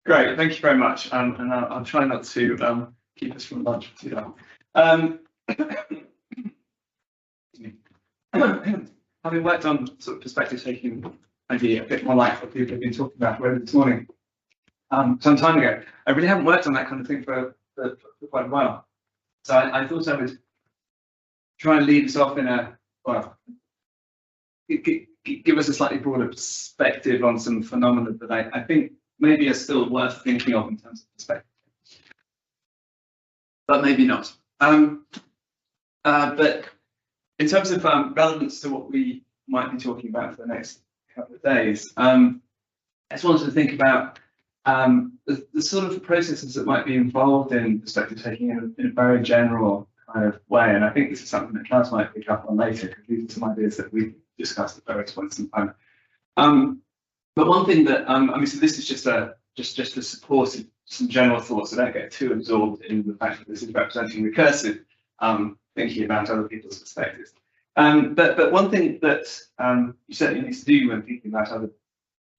Great, thank you very much. And I'll try not to keep us from lunch for too long. Having worked on sort of perspective taking, maybe a bit more like what people have been talking about already this morning, some time ago, I really haven't worked on that kind of thing for quite a while. So I thought I would try and lead us off in give us a slightly broader perspective on some phenomena that I think maybe are still worth thinking of in terms of perspective, but maybe not. But in terms of relevance to what we might be talking about for the next couple of days, I just wanted to think about the sort of processes that might be involved in perspective taking in a very general kind of way. And I think this is something that Klaus might pick up on later, because these are some ideas that we've discussed at various points in time. But one thing that, I mean, so this is just to support some general thoughts, so don't get too absorbed in the fact that this is representing recursive thinking about other people's perspectives. But one thing that you certainly need to do when thinking about other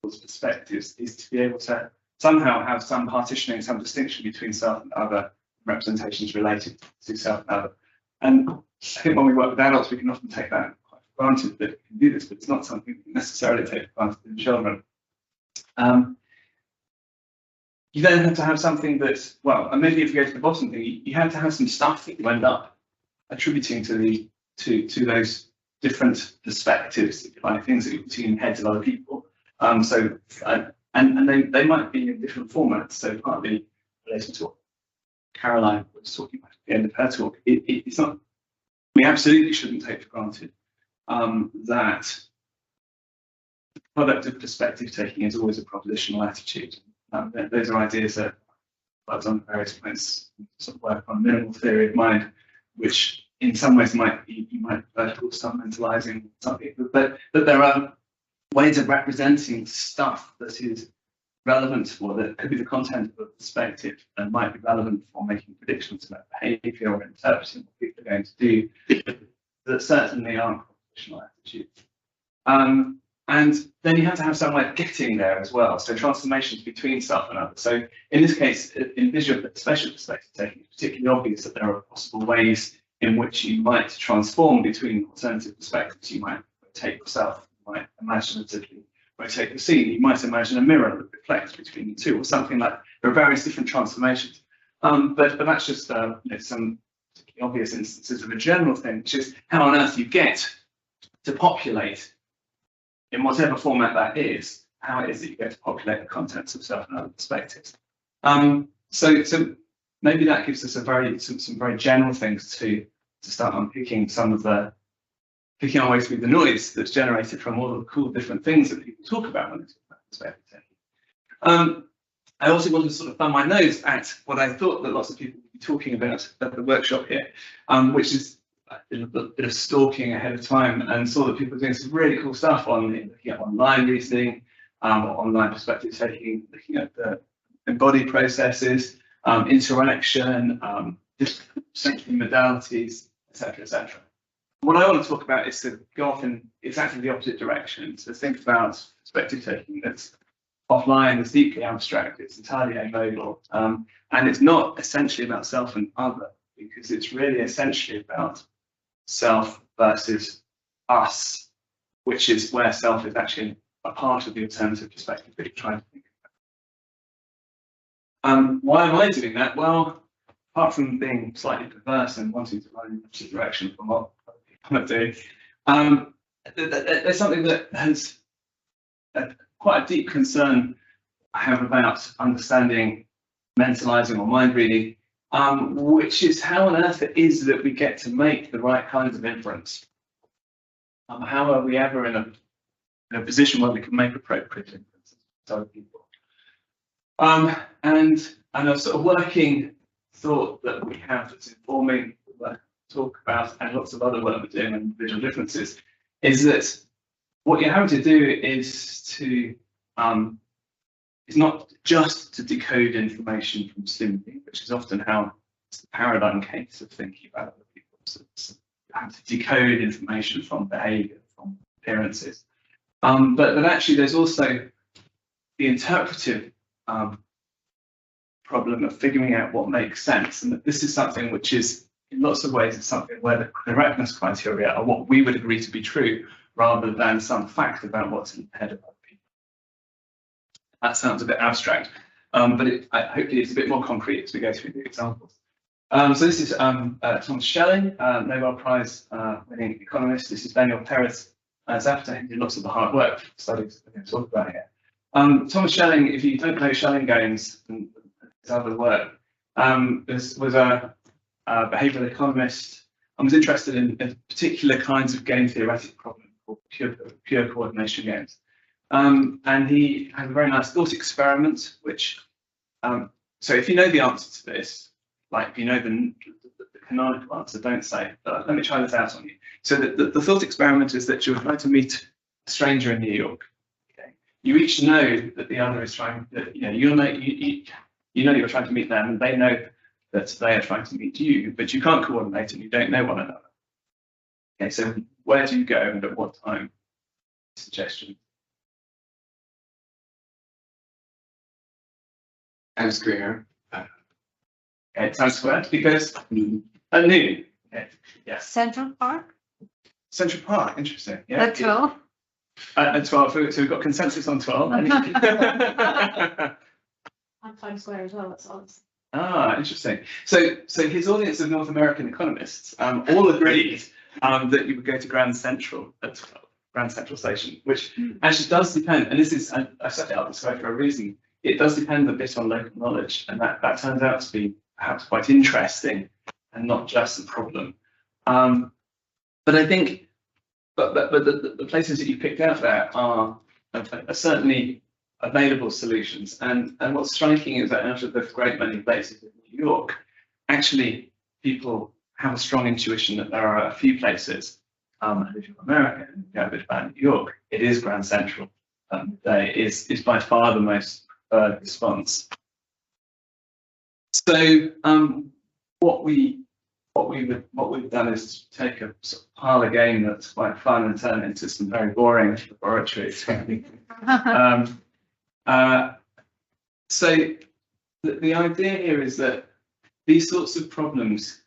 people's perspectives is to be able to somehow have some partitioning, some distinction between self and other representations related to self and other. And I think when we work with adults, we can often take that quite for granted that we can do this, but it's not something we can necessarily take for granted in children. You then have to have something that, well, and maybe if you go to the bottom thing, you have to have some stuff that you end up attributing to those different perspectives, if you like, things that you've seen in heads of other people. And they might be in different formats. So partly related to what Caroline was talking about at the end of her talk, it's not. We absolutely shouldn't take for granted that the product of perspective taking is always a propositional attitude. Those are ideas that I've done at various points, sort of work on minimal theory of mind, which in some ways might be, you might call mentalizing something, but there are ways of representing stuff that is relevant for, that could be the content of a perspective and might be relevant for making predictions about behavior or interpreting what people are going to do, that certainly aren't propositional attitudes. And then you have to have some way of getting there as well. So transformations between self and other. So in this case, in visual spatial perspective taking, it's particularly obvious that there are possible ways in which you might transform between alternative perspectives. You might rotate yourself, you might imaginatively rotate the scene, you might imagine a mirror that reflects between the two, or something like. There are various different transformations. But that's just some particularly obvious instances of a general thing, which is how on earth you get to populate, in whatever format that is, how it is that you get to populate the contents of self and other perspectives. So maybe that gives us some very general things to start unpicking, picking our way through the noise that's generated from all the cool different things that people talk about when they talk about perspective taking. I also wanted to sort of thumb my nose at what I thought that lots of people would be talking about at the workshop here, which is a bit of stalking ahead of time, and saw that people were doing some really cool stuff on looking at online reasoning, or online perspective taking, looking at the embodied processes, interaction, different thinking modalities, etc., etc. What I want to talk about is to go off in exactly the opposite direction, to think about perspective taking that's offline, that's deeply abstract, it's entirely amodal, and it's not essentially about self and other, because it's really essentially about self versus us, which is where self is actually a part of the alternative perspective that you're trying to think about. Why am I doing that? Well, apart from being slightly perverse and wanting to run in the opposite direction from what I'm doing, there's something that has quite a deep concern I have about understanding mentalizing or mind reading, which is how on earth it is that we get to make the right kinds of inference. How are we ever in a position where we can make appropriate inferences to other people? And a sort of working thought that we have that's informing the work we talk about, and lots of other work we're doing on visual differences, is that what you're having to do is to is not just to decode information from stimuli, which is often how it's the paradigm case of thinking about other people. So you have to decode information from behaviour, from appearances. But actually there's also the interpretive problem of figuring out what makes sense, and that this is something which is, in lots of ways, it's something where the correctness criteria are what we would agree to be true, rather than some fact about what's in the head of other people. That sounds a bit abstract, but hopefully it's a bit more concrete as we go through the examples. So this is Thomas Schelling, Nobel Prize winning economist. This is Daniel Perez Zapata, who did lots of the hard work studies we're going to talk about here. Thomas Schelling, if you don't know Schelling games and his other work, was a behavioral economist and was interested in particular kinds of game theoretic problems called pure coordination games. And he had a very nice thought experiment, which, so if you know the answer to this, like if you know the canonical answer, don't say, but let me try this out on you. So the thought experiment is that you're trying to meet a stranger in New York. Okay? You each know that the other is trying, you know you're trying to meet them, and they know that they are trying to meet you, but you can't coordinate and you don't know one another. Okay, so where do you go and at what time? Suggestion. Times Square. Okay, Times Square, because at noon. Okay, yes. Central Park? Central Park, interesting. Yeah. At 12? At 12, so we've got consensus on 12. On Times Square as well, that's honest. Ah, interesting. So his audience of North American economists all agreed that you would go to Grand Central at 12, Grand Central Station, which actually does depend, and this is, I set it up this way for a reason, it does depend a bit on local knowledge, and that turns out to be perhaps quite interesting and not just a problem. But I think, but the places that you picked out there are certainly available solutions, and what's striking is that out of the great many places in New York, actually people have a strong intuition that there are a few places, and if you're American and you know a bit about New York, it is Grand Central. Is by far the most preferred response. So what we've done is take a sort of parlor game that's quite fun and turn it into some very boring laboratory. So the idea here is that these sorts of problems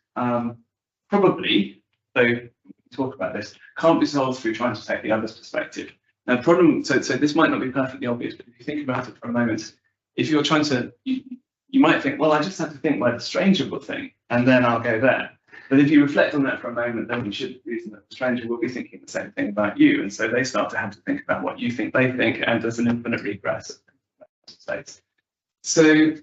probably, though we talk about this, can't be solved through trying to take the other's perspective. Now, so this might not be perfectly obvious, but if you think about it for a moment, if you're trying to, you might think, well, I just have to think where the stranger will think, and then I'll go there. But if you reflect on that for a moment, then you should reason that the stranger will be thinking the same thing about you, and so they start to have to think about what you think they think, and there's an infinite regress of states. So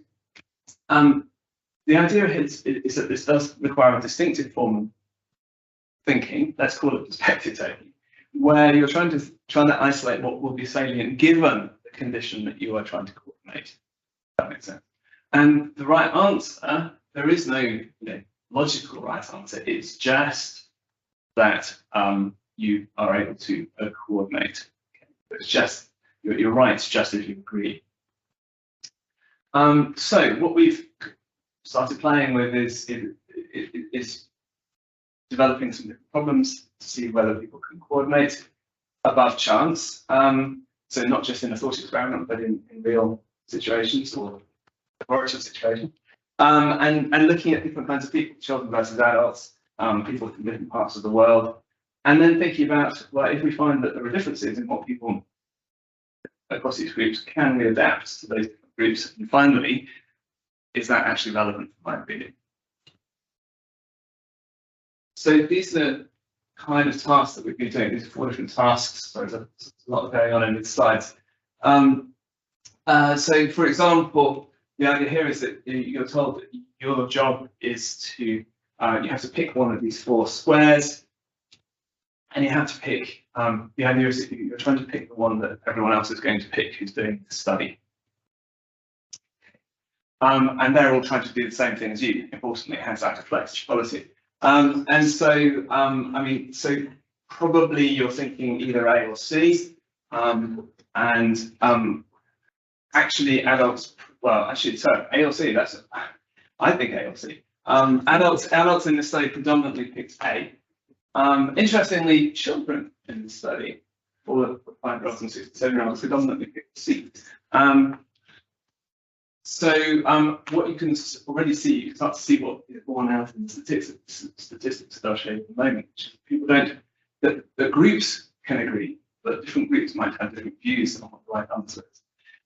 the idea is that this does require a distinctive form of thinking, let's call it perspective taking, where you're trying to isolate what will be salient given the condition that you are trying to coordinate. If that makes sense. And the right answer, there is no logical right answer. It's just that you are able to coordinate. Okay. It's just you're right, just if you agree. So what we've started playing with is developing some different problems to see whether people can coordinate above chance. So not just in a thought experiment, but in real situations or laboratory situations. And looking at different kinds of people, children versus adults, people from different parts of the world, and then thinking about, well, if we find that there are differences in what people across these groups, can we adapt to those different groups? And finally, is that actually relevant for my opinion? So these are the kind of tasks that we've been doing. These are 4 different tasks. So there's a lot going on in these slides. So for example, the idea here is that you're told that your job is to, you have to pick one of these 4 squares, and you have to pick, the idea is that you're trying to pick the one that everyone else is going to pick who's doing the study. And they're all trying to do the same thing as you. Importantly, it has that reflects quality. And so, I mean, so probably you're thinking either A or C, and actually adults, well, actually, so A or C, that's, I think A or C. Adults in this study predominantly picked A. Interestingly, children in the study, all the 5-year-olds and 6 to 7-year-olds predominantly picked C. So what you can already see, you can start to see what is borne out in the statistics that I'll show you in a moment. People don't, the groups can agree, but different groups might have different views on what the right answer is.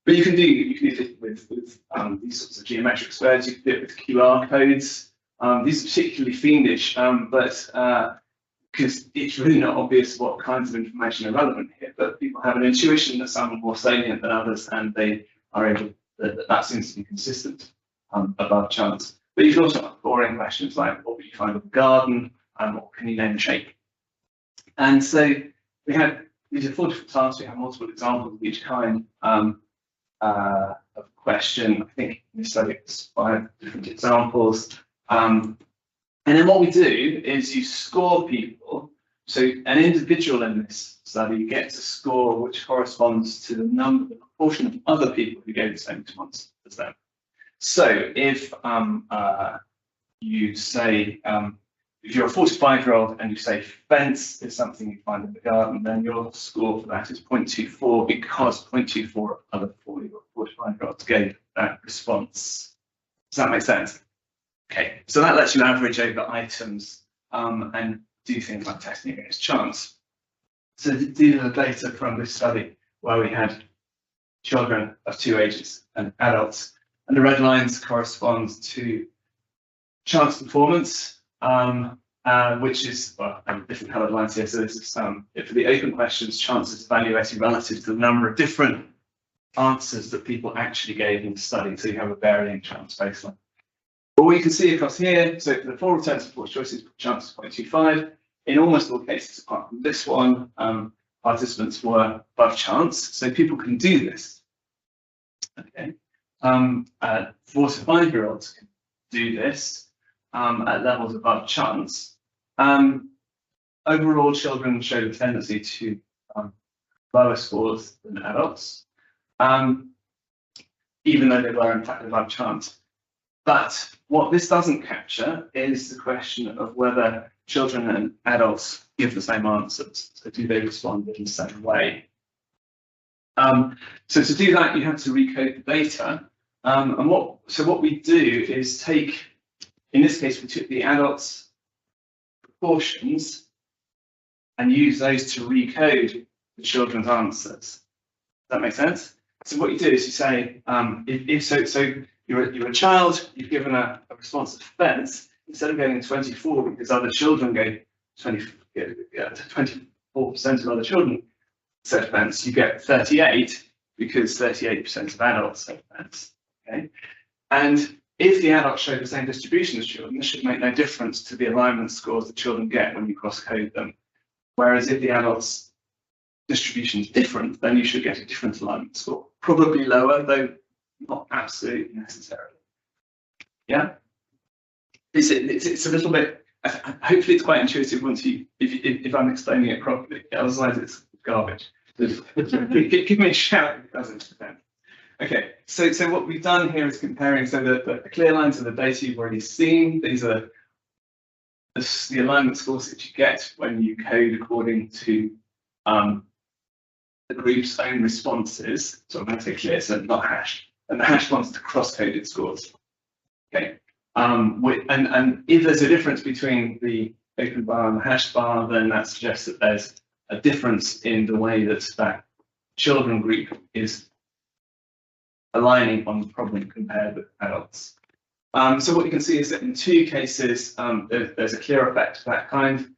But you can do it with these sorts of geometric squares. You can do it with QR codes. These are particularly fiendish, but because it's really not obvious what kinds of information are relevant here. But people have an intuition that some are more salient than others, and they are able. That seems to be consistent above chance. But you can also have boring questions like, what would you find in the garden? What can you name a shape? And so we had these are 4 different tasks. We have multiple examples of each kind of question. I think in this study it's 5 different examples. And then what we do is you score people. So an individual in this study gets a score which corresponds to the proportion of other people who gave the same response as them. So if you say, if you're a 45-year-old and you say fence is something you find in the garden, then your score for that is 0.24 because 0.24 of other 45-year-olds gave that response. Does that make sense? Okay, so that lets you average over items and do things like testing against chance. So these are the data from this study where we had children of 2 ages and adults, and the red lines correspond to chance performance, which is different coloured lines here. So this is for the open questions, chances evaluated relative to the number of different answers that people actually gave in the study. So you have a varying chance baseline. But what you can see across here, so for the 4 returns and 4 choices, chance is 0.25. In almost all cases, apart from this one, participants were above chance. So people can do this. Okay. 4 to 5-year-olds can do this at levels above chance. Overall, children showed a tendency to lower scores than adults, even though they were in fact above chance. But what this doesn't capture is the question of whether children and adults give the same answers. So do they respond in the same way? So to do that, you have to recode the data. So what we do is take, in this case, we took the adults' proportions and use those to recode the children's answers. Does that make sense? So what you do is you say, so you're a child, you've given a response of fence, instead of getting 24 because other children gave 24% of other children said fence, you get 38 because 38% of adults said fence. Okay, and if the adults show the same distribution as children, this should make no difference to the alignment scores that children get when you cross-code them. Whereas if the adults' distribution is different, then you should get a different alignment score, probably lower, though not absolutely necessarily. Yeah, it's a little bit. Hopefully, it's quite intuitive once if I'm explaining it properly. Otherwise, it's garbage. Give me a shout if it doesn't. Okay, so what we've done here is comparing. So the clear lines are the data you've already seen. These are the alignment scores that you get when you code according to the group's own responses. So I'm going to say clear, so not hashed. And the hash wants to cross-coded scores. Okay, and if there's a difference between the open bar and the hash bar, then that suggests that there's a difference in the way that that children group is aligning on the problem compared with adults. So what you can see is that in 2 cases, there's a clear effect of that kind.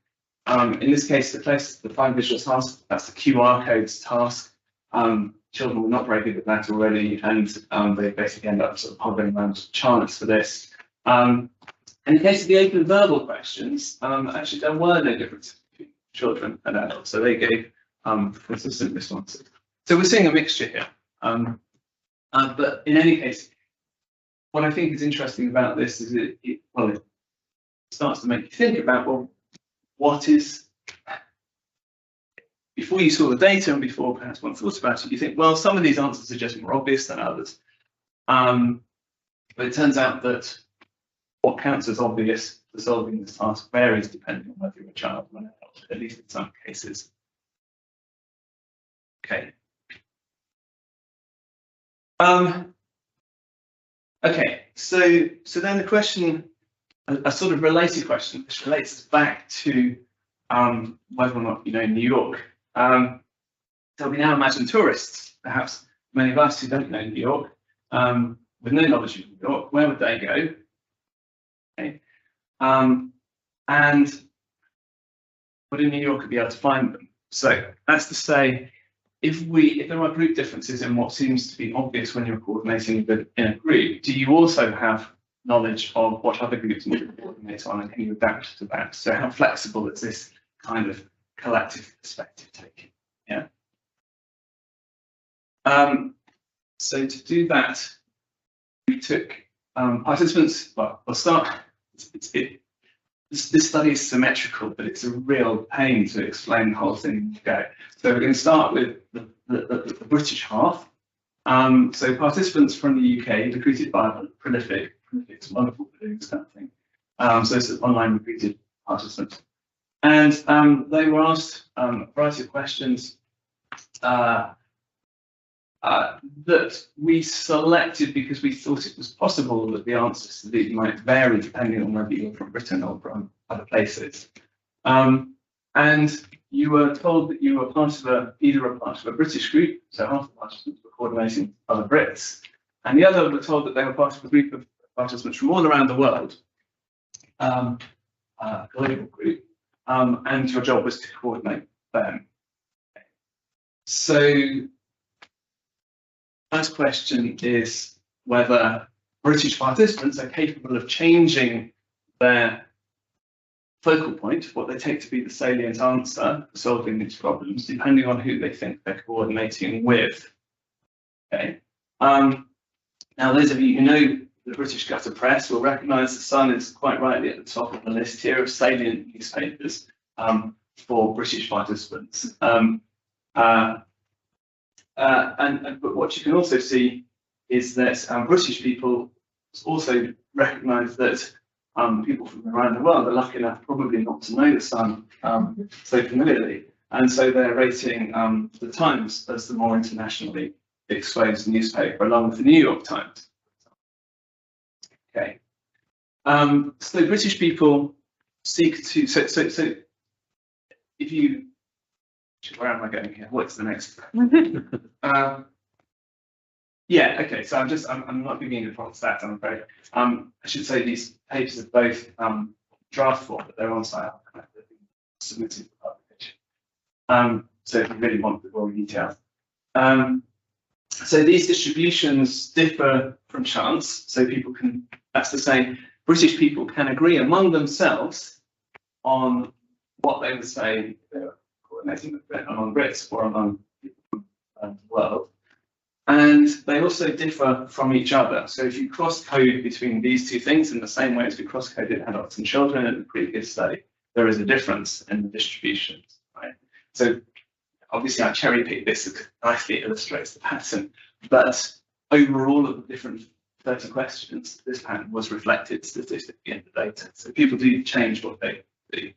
In this case, the find visual task, that's the QR codes task. Children were not very good at that already, and they basically end up sort of hovering around chance for this. In the case of the open verbal questions, actually there were no differences between children and adults, so they gave consistent responses. So we're seeing a mixture here. But in any case, what I think is interesting about this is it starts to make you think about, well, what is, before you saw the data and before perhaps one thought about it, you think, well, some of these answers are just more obvious than others. But it turns out that what counts as obvious for solving this task varies depending on whether you're a child or an adult, at least in some cases. Okay. Okay, so then the question, a sort of related question, which relates us back to whether or not you know New York. So we now imagine tourists, perhaps many of us who don't know New York, with no knowledge of New York, where would they go? Okay. And would a New Yorker be able to find them? So that's to say, if there are group differences in what seems to be obvious when you're coordinating in a group, do you also have knowledge of what other groups need to coordinate on, and can you adapt to that? So how flexible is this kind of collective perspective taking? Yeah. So to do that, we took participants. Well, we'll start. This study is symmetrical, but it's a real pain to explain the whole thing. Okay, so we're going to start with the British half. So participants from the UK recruited by Prolific. It's wonderful for doing this kind of thing. So it's online recruited participants, and they were asked a variety of questions that we selected because we thought it was possible that the answers to these might vary depending on whether you're from Britain or from other places. And you were told that you were either a part of a British group, so half the participants were coordinating other Brits, and the other were told that they were part of a group of participants from all around the world, a global group, and your job was to coordinate them. So first question is whether British participants are capable of changing their focal point, what they take to be the salient answer for solving these problems, depending on who they think they're coordinating with. Okay. Now, those of you who know the British gutter press will recognise the Sun is quite rightly at the top of the list here of salient newspapers for British participants. But what you can also see is that British people also recognise that people from around the world are lucky enough probably not to know the Sun so familiarly, and so they're rating the Times as the more internationally exposed newspaper, along with the New York Times. Okay, so British people seek to so if you. Where am I going here? What's the next? Yeah, okay, so I'm not giving you the proper stats, I'm afraid. I should say these papers are both draft form, but they're on site, submitted for publication. So if you really want the raw details. So these distributions differ from chance, so people can, that's to say, British people can agree among themselves on what they would say coordinating among Brits or among people from the world. And they also differ from each other. So if you cross-code between these two things in the same way as we cross-coded adults and children in the previous study, there is a difference in the distributions, right? So obviously I cherry-picked this because it nicely illustrates the pattern, but overall of the different 30 questions, this pattern was reflected statistically in the data. So people do change what they do.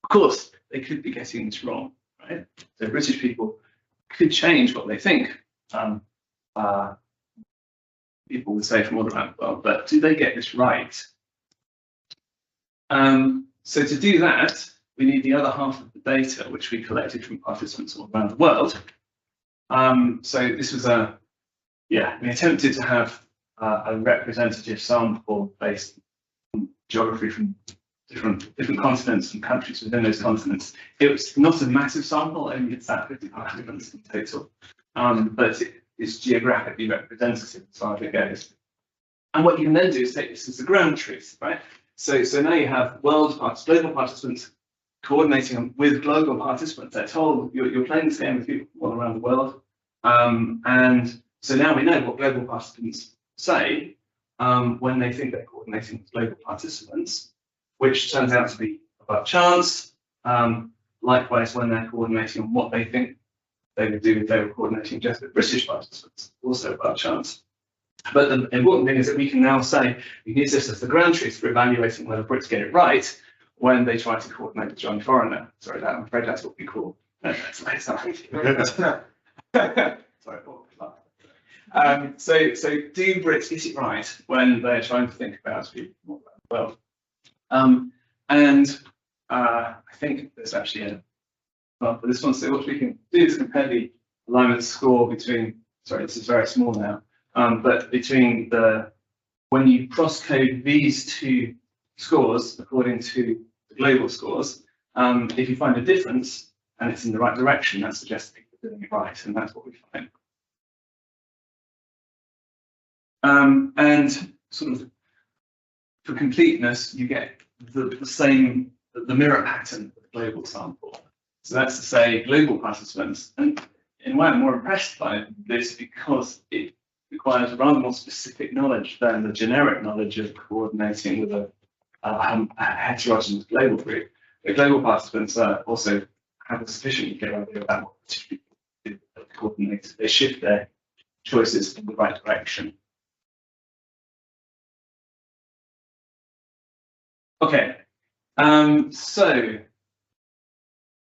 Of course, they could be getting this wrong, right? So British people could change what they think. People would say from all around the world, but do they get this right? So to do that, we need the other half of the data, which we collected from participants all around the world. So this was we attempted to have a representative sample based on geography from different continents and countries within those continents. It was not a massive sample, only it's that 50 participants in total, but it is geographically representative as far as it goes. And what you can then do is take this as a ground truth, right? So now you have global participants coordinating with global participants. They're told you're playing this game with people all around the world, and so now we know what global participants say when they think they're coordinating with global participants, which turns out to be about chance. Likewise, when they're coordinating on what they think they would do if they were coordinating just with British participants, also about chance. But the important thing is that we can now say, we can use this as the ground truth for evaluating whether Brits get it right when they try to coordinate with Johnny Foreigner. Sorry, I'm afraid that's what we call. Sorry. So do Brits get it right when they're trying to think about people more about the world? I think there's actually well, for this one, so what we can do is compare the alignment score between, sorry, this is very small now, but between when you cross-code these two scores according to the global scores, if you find a difference and it's in the right direction, that suggests people are doing it right, and that's what we find. And sort of for completeness, you get the same, the mirror pattern of the global sample. So that's to say, global participants, and in a way, I'm more impressed by this because it requires rather more specific knowledge than the generic knowledge of coordinating with a heterogeneous global group. The global participants also have a sufficiently clear idea about what to coordinate. They shift their choices in the right direction. Okay, so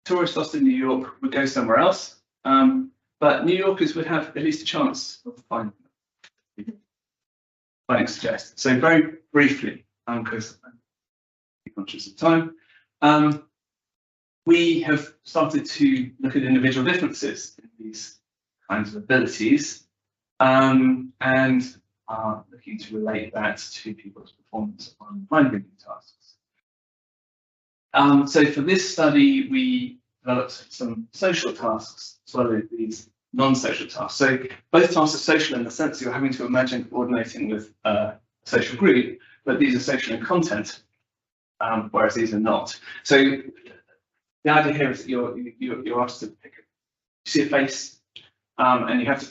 tourist lost in New York would go somewhere else, but New Yorkers would have at least a chance of finding suggest. So very briefly, because I'm conscious of time, we have started to look at individual differences in these kinds of abilities, and are looking to relate that to people's performance on mind-reading tasks. So for this study, we developed some social tasks as well as these non-social tasks. So both tasks are social in the sense that you're having to imagine coordinating with a social group, but these are social in content, whereas these are not. So the idea here is that you're asked to pick you see a face, and you have to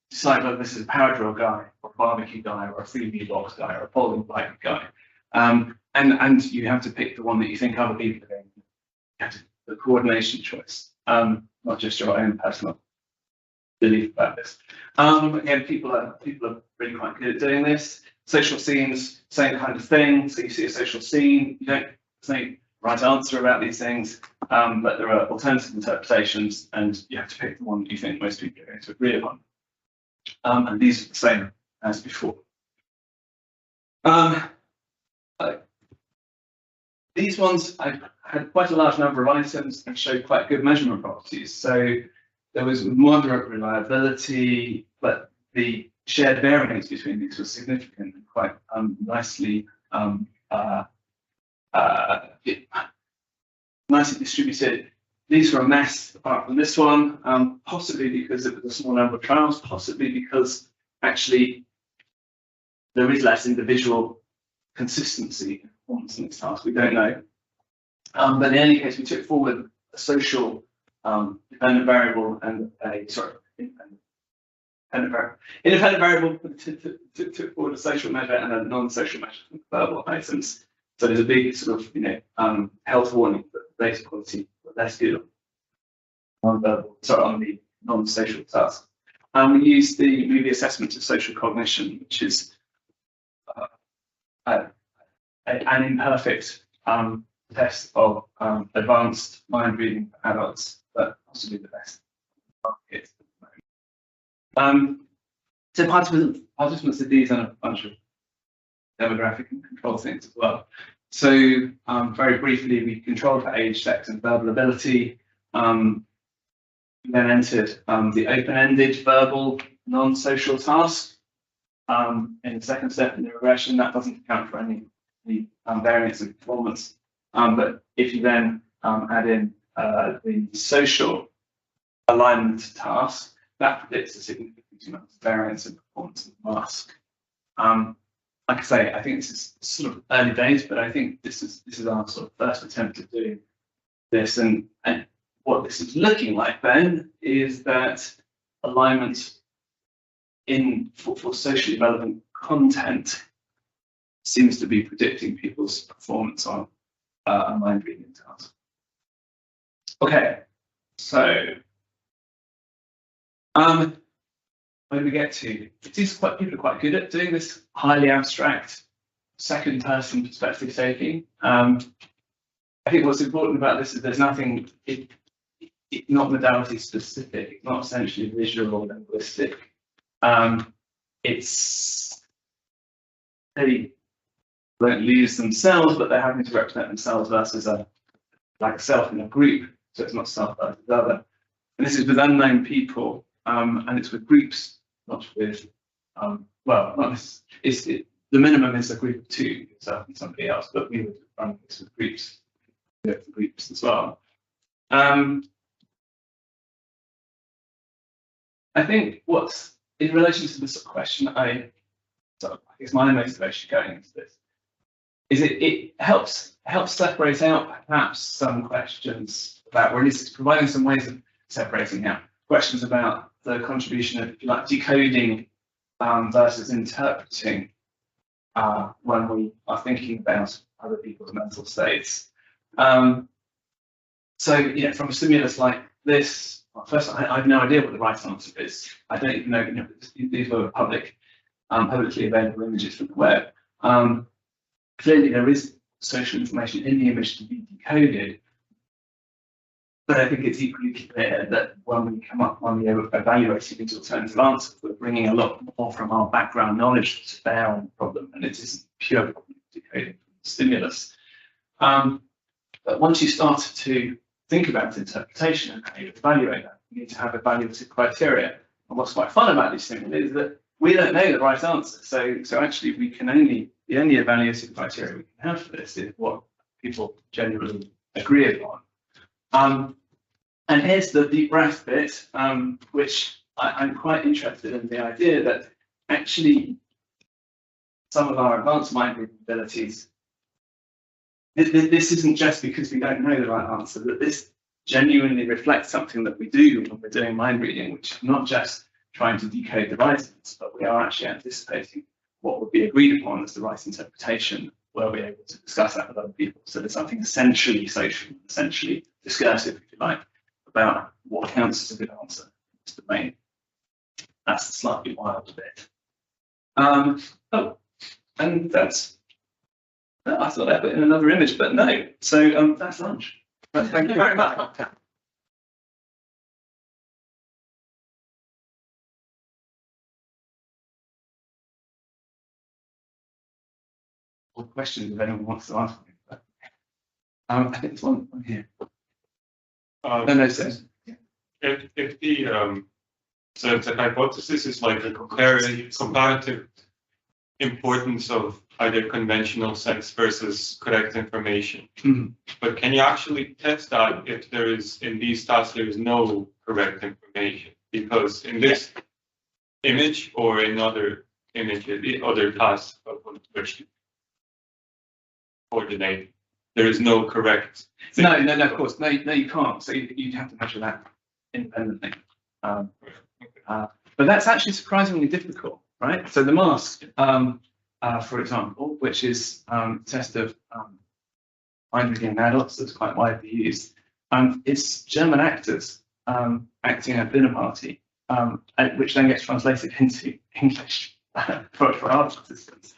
decide whether this is a power drill guy, or a barbecue guy, or a 3D box guy, or a polling bike guy. And you have to pick the one that you think other people are going to. You have to, the coordination choice, not just your own personal belief about this. Again, people are really quite good at doing this. Social scenes, same kind of thing. So you see a social scene, there's no right answer about these things, but there are alternative interpretations, and you have to pick the one that you think most people are going to agree upon. And these are the same as before. These ones, I had quite a large number of items and showed quite good measurement properties. So there was moderate reliability, but the shared variance between these was significant and quite nicely nicely distributed. These were a mess apart from this one, possibly because it was a small number of trials, possibly because actually there is less individual consistency in performance in this task. We don't know. But in any case, we took forward a social dependent variable and a independent variable took forward a social measure and a non-social measure for verbal items. So there's a big sort of health warning that data quality was less good on the non-social task. We used the movie assessment of social cognition, which is an imperfect test of advanced mind reading for adults, but possibly the best market. So participants did these and a bunch of demographic and control things as well. So very briefly, we controlled for age, sex, and verbal ability. We then entered the open-ended verbal non-social task. In the second step in the regression, that doesn't account for any variance in performance. But if you then add in the social alignment task, that predicts a significant amount of variance in performance in the mask. Like I say, I think this is sort of early days, but I think this is our sort of first attempt at doing this. And what this is looking like then is that alignment for socially relevant content seems to be predicting people's performance on a mind reading task. Okay, so where do we get to? People are quite good at doing this highly abstract second person perspective taking. I think what's important about this is there's nothing, it's not modality specific, it's not essentially visual or linguistic. it's they don't lose themselves, but they're having to represent themselves versus a self in a group. So it's not self versus other. And this is with unknown people, and it's with groups, not with the minimum is a group of two, yourself and somebody else, but we would run this with groups as well. I think what's in relation to this question, I guess my motivation going into this is it helps separate out perhaps some questions about, or at least it's providing some ways of separating out questions about the contribution of, if you like, decoding versus interpreting when we are thinking about other people's mental states. So yeah, from a stimulus like this, well, first I have no idea what the right answer is. I don't even know, these were publicly available images from the web. Clearly there is social information in the image to be decoded, but I think it's equally clear that when we evaluate these alternative answers, we're bringing a lot more from our background knowledge to bear on the problem, and it isn't pure decoding stimulus. But once you start to think about interpretation and how you evaluate that, you need to have evaluative criteria. And what's quite fun about these things is that we don't know the right answer. So actually the only evaluative criteria we can have for this is what people generally agree upon. And here's the deep breath bit, which I'm quite interested in the idea that actually some of our advanced mind reading abilities, this isn't just because we don't know the right answer, that this genuinely reflects something that we do when we're doing mind reading, which is not just trying to decode the right answer, but we are actually anticipating what would be agreed upon as the right interpretation, where we're able to discuss that with other people. So there's something essentially social, essentially discursive, if you like, about what counts as a good answer in this domain. That's the slightly wild bit. And that's, I thought I'd put in another image, but no. So that's lunch. But thank you very much. What questions if anyone wants to ask me? But, I think there's one here. No, says. If the so the hypothesis is like a comparative importance of either conventional sense versus correct information. Mm-hmm. But can you actually test that if there is, in these tasks, there is no correct information? Because in this image or in other images, other tasks of which you coordinate, there is no correct. No, of course. No, you can't. So you'd have to measure that independently. But that's actually surprisingly difficult, right? So the mask, for example, which is a test of mind reading in adults that's quite widely used, it's German actors acting at a dinner party, which then gets translated into English for our participants.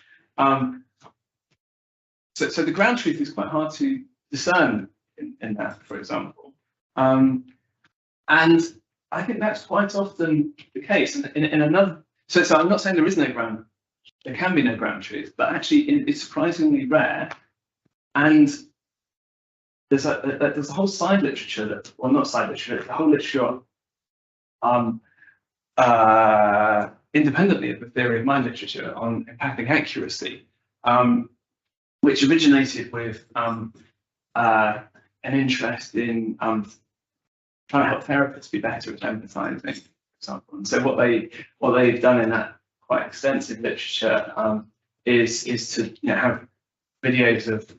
So the ground truth is quite hard to discern in that, for example. And I think that's quite often the case. In another, so I'm not saying there is no ground, there can be no ground truth, but actually it's surprisingly rare. And there's a whole side literature that, well, not side literature, the whole literature independently of the theory of mind literature on empathic accuracy, which originated with an interest in trying to help therapists be better at empathizing, for example. And so what they've done in that quite extensive literature is to have videos of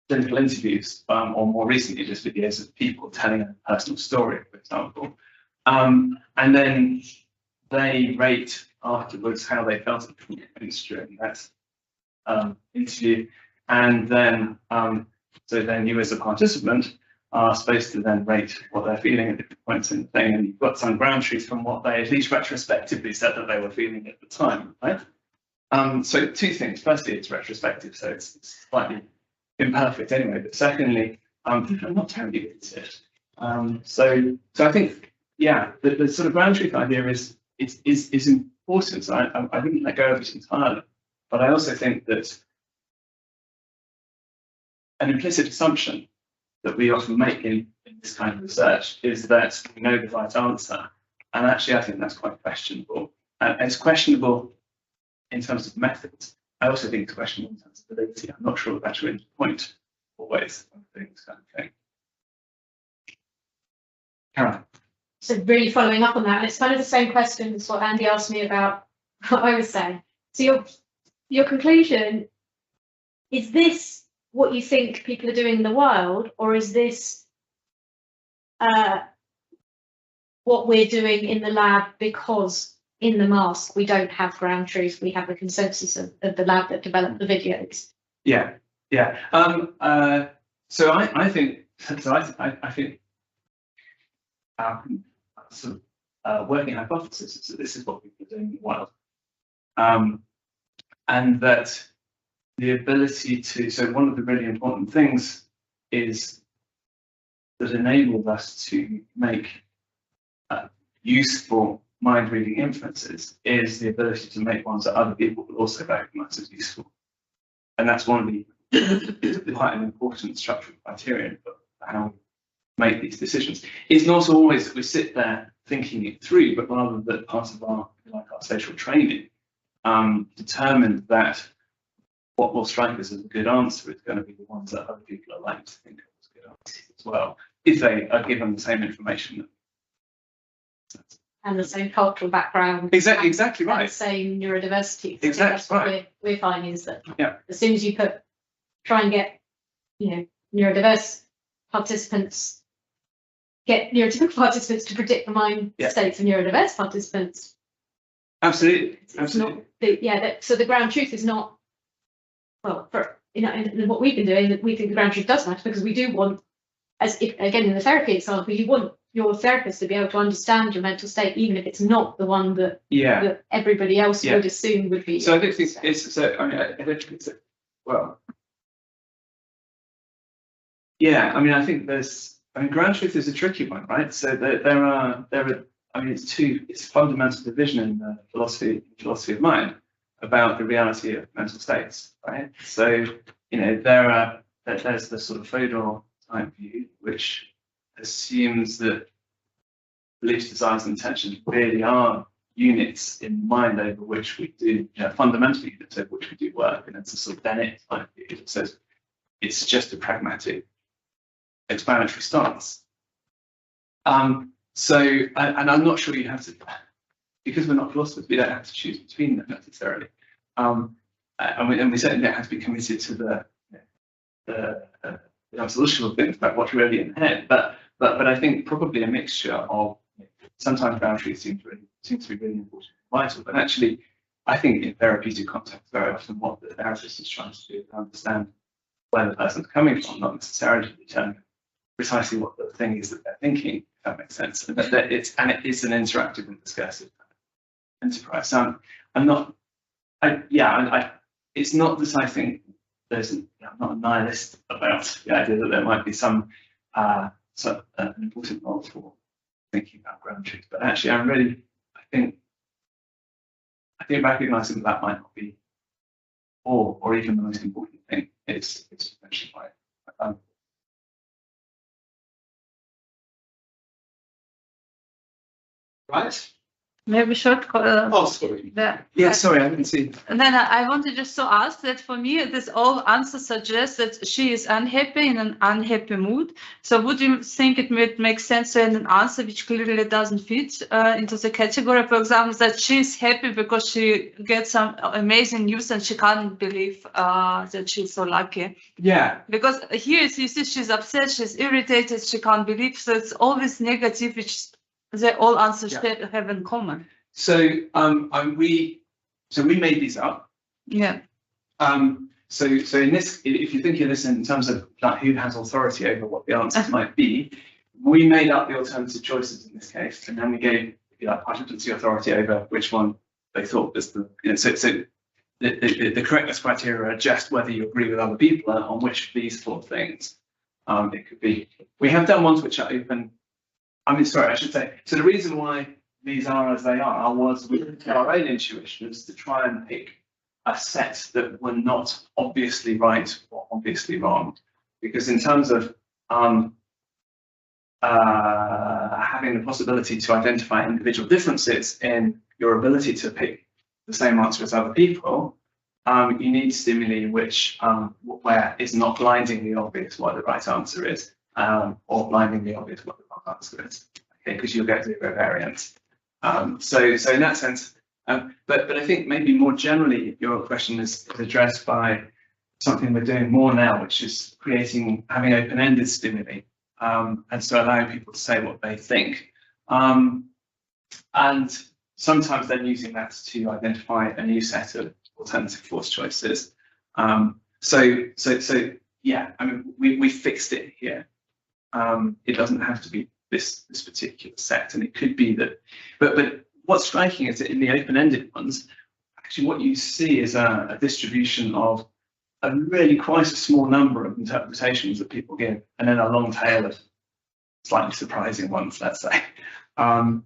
clinical interviews, or more recently just videos of people telling a personal story, for example, and then they rate afterwards how they felt during that interview, and then so then you as a participant are supposed to then rate what they're feeling at different points in the thing, and you've got some ground truth from what they at least retrospectively said that they were feeling at the time, right? So two things. Firstly, it's retrospective, so it's slightly imperfect anyway. But secondly, people are not terribly good at it. So I think, yeah, the sort of ground truth idea is important. So I wouldn't let go of it entirely. But I also think that an implicit assumption that we often make in this kind of research is that we know the right answer. And actually, I think that's quite questionable. And it's questionable in terms of methods. I also think it's questionable in terms of validity. I'm not sure that that's really the point always of doing this kind of thing. Caroline. So really following up on that, and it's kind of the same question as what Andy asked me about what I was saying. So your conclusion, is this what you think people are doing in the wild, or is this what we're doing in the lab because in the mask we don't have ground truth, we have the consensus of the lab that developed the videos? Yeah. So I think sort of working hypothesis is that this is what people are doing in the wild, and that the ability to, so one of the really important things is that enables us to make useful mind-reading inferences is the ability to make ones that other people will also recognize as useful. And that's one of the quite an important structural criterion for how we make these decisions. It's not always that we sit there thinking it through, but rather that part of our social training determined that what will strike us as a good answer is going to be the ones that other people are likely to think of as good answers as well, if they are given the same information. And the same cultural background. Exactly right. And the same neurodiversity. Exactly that's what right. we're finding is that Yeah. as soon as you try and get, neurodiverse participants, get neurotypical participants to predict the mind states of neurodiverse participants. Absolutely. It's not so the ground truth is not, well, for in what we've been doing, we think the ground truth does matter because we do want, as if again in the therapy example, you want your therapist to be able to understand your mental state, even if it's not the one that that everybody else would assume would be. So I don't think it's so. I mean, I don't think it's well. Yeah, I mean, I think ground truth is a tricky one, right? So there are. I mean, it's fundamental division in the philosophy of mind about the reality of mental states, right? So there's the sort of Fodor type view, which assumes that beliefs, desires, and intentions really are units in mind over which we do, fundamental units over which we do work, and it's a sort of Dennett type view that says it's just a pragmatic explanatory stance. So, and I'm not sure you have to, because we're not philosophers, we don't have to choose between them necessarily. And we certainly don't have to be committed to the solution things about what's really in the head. But I think probably a mixture of sometimes ground truth seems to be really important and vital. But actually, I think in therapeutic context, very often what the therapist is trying to do is understand where the person's coming from, not necessarily determine precisely what the thing is that they're thinking, if that makes sense. And it is an interactive and discursive enterprise. So it's not that I think I'm not a nihilist about the idea that there might be some an important role for thinking about ground truth, but actually I think recognizing that might not be or even the most important thing. It's potentially quite valuable. Right. Maybe short. Sorry. Sorry, I didn't see. And then I wanted just to ask that for me, this all answer suggests that she is unhappy in an unhappy mood. So would you think it would make sense to have an answer which clearly doesn't fit into the category, for example, that she is happy because she gets some amazing news and she can't believe that she's so lucky? Yeah. Because here you see she's upset, she's irritated, she can't believe. So it's always negative, which they all answers have in common. So we made these up. Yeah. So in this, if you think of this in terms of who has authority over what the answers might be, we made up the alternative choices in this case, and then we gave participants the authority over which one they thought was the. So the correctness criteria are just whether you agree with other people on which of these four things it could be. We have done ones which are open. I mean, sorry, I should say. So the reason why these are as they are was with our own intuition, was to try and pick a set that were not obviously right or obviously wrong. Because in terms of having the possibility to identify individual differences in your ability to pick the same answer as other people, you need stimuli which where it's not blindingly obvious what the right answer is, or blindingly obvious what the wrong answer is. Okay, because you'll get zero variance. So in that sense, but I think maybe more generally your question is addressed by something we're doing more now, which is having open-ended stimuli, and so allowing people to say what they think, and sometimes then using that to identify a new set of alternative force choices. So yeah, I mean, we fixed it here. It doesn't have to be this particular set, and it could be that, but what's striking is that in the open-ended ones, actually what you see is a distribution of a really quite a small number of interpretations that people give, and then a long tail of slightly surprising ones, let's say. But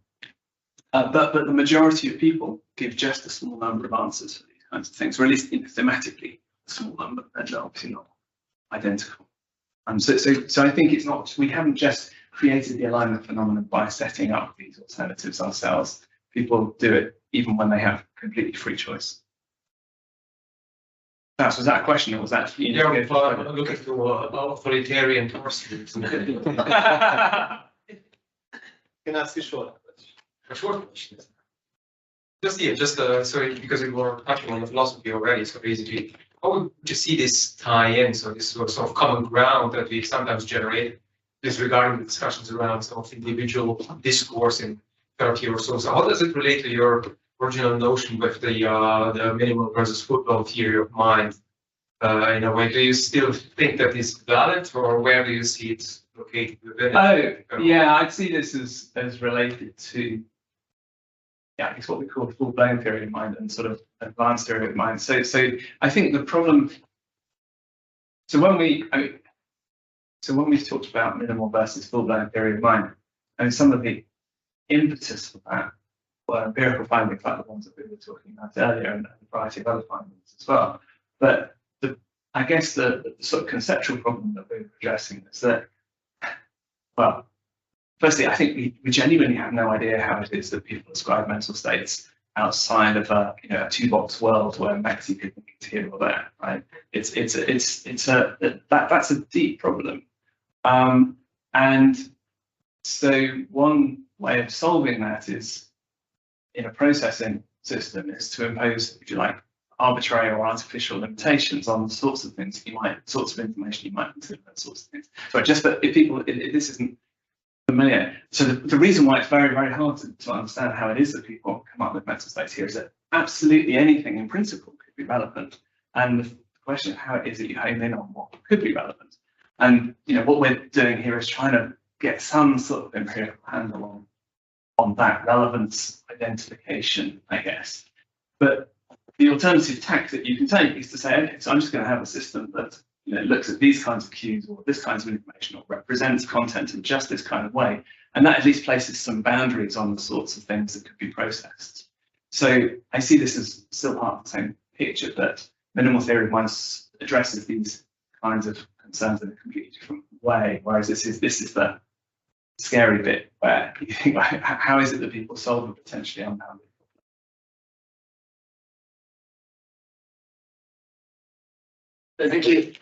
the majority of people give just a small number of answers for these kinds of things, or at least thematically a small number, and they're obviously not identical. So I think it's not, we haven't just created the alignment phenomenon by setting up these alternatives ourselves. People do it even when they have completely free choice. Was that a question, or was that? Yeah, I'm looking to authoritarian forces. Can I ask you a short question? Just sorry, because we were touching on the philosophy already. So basically, how would you see this tie in? So this sort of common ground that we sometimes generate, disregarding the discussions around sort of individual discourse in therapy or so. So how does it relate to your original notion with the minimal versus football theory of mind? In a way, do you still think that is valid, or where do you see it located within it? Oh, yeah, I'd see this as related to, yeah, it's what we call full-blown theory of mind and sort of advanced theory of mind. So I think the problem. So when we've talked about minimal versus full-blown theory of mind, and some of the impetus for that were empirical findings like the ones that we were talking about earlier, and a variety of other findings as well. But I guess the sort of conceptual problem that we're addressing is that, well, firstly, I think we genuinely have no idea how it is that people describe mental states outside of a two-box world where Maxi could think it's here or there, right? That's a deep problem, and so one way of solving that is in a processing system is to impose, if you like, arbitrary or artificial limitations on the sorts of things sorts of information you might consider those sorts of things. So just that if this isn't familiar, so the reason why it's very, very hard to understand how it is that people come up with mental states here is that absolutely anything in principle could be relevant, and the question of how it is that you hone in on what could be relevant. And what we're doing here is trying to get some sort of empirical handle on that relevance identification, I guess. But the alternative tack that you can take is to say, okay, so I'm just going to have a system that looks at these kinds of cues or this kinds of information or represents content in just this kind of way, and that at least places some boundaries on the sorts of things that could be processed. So I see this as still part of the same picture, that minimal theory of mind addresses these kinds of concerns in a completely different way, whereas this is the scary bit where you think, how is it that people solve a potentially unbounded problem? Thank you.